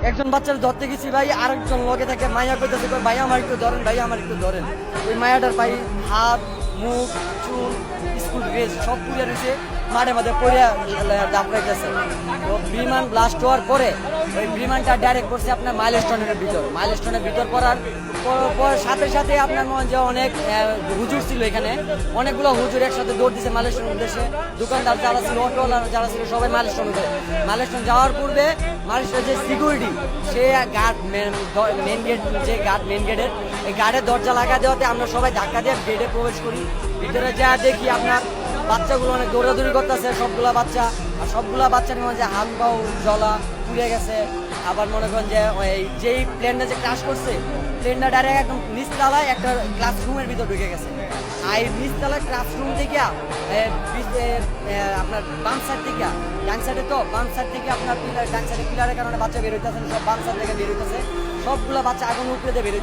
একজন বাচ্চার ধরতে গেছি ভাই, আরেকজন লগে থেকে মায়া কইতেছে ভাই আমার একটু ধরেন, ভাই আমার একটু ধরেন। ওই মায়াটার ভাই হাত মুখ চুল স্কুল ড্রেস সব পুড়ে রয়েছে, মাঠে মাঝে পড়িয়া দাপড়াইতেছে। তো বিমান ব্লাস্ট হওয়ার পরে ওই বিমানটা ডাইরেক্ট করছে আপনার মাইলস্টোনের ভিতর পড়ার সাথে সাথে আপনার মনে যে অনেক হুজুর ছিল এখানে, অনেকগুলো হুজুর একসাথে দৌড় দিচ্ছে মাইলস্টোনের উদ্দেশ্যে। দোকানদার যারা ছিল, অটোওয়ালা যারা ছিল, সবাই মাইলস্টোন যাওয়ার পূর্বে মাইলস্টোনের যে সিকিউরিটি, সে গার্ড মেন গেট, যে গার্ড মেন গেটের, এই গার্ডের দরজা লাগা দেওয়াতে আমরা সবাই ধাক্কা দিয়ে গেটে প্রবেশ করি। ভিতরে যা দেখি আপনার বাচ্চাগুলো অনেক দৌড়াদৌড়ি করতেছে, সবগুলা বাচ্চা। আর সবগুলা বাচ্চার মনে যে হাত পাও জ্বলা পুড়ে গেছে। আবার মনে করেন যে যেই প্লেনটা যে ক্রাশ করছে, প্লেনটা ডাইরেক্ট একদম নিচতলায় একটা ক্লাসরুমের ভিতর ঢুকে গেছে। আর এই নিচতলায় ক্লাসরুম থেকে আপনার বাম সাইড থেকে, ডান সাইডে তো বাম সাইড থেকে আপনার পিলার, ডান সাইডে পিলারের কারণে বাচ্চা বের হইতেছে, সব বাম সাইড থেকে বের হইতেছে, সবগুলা বাচ্চা আগুন উপরে দিয়ে বের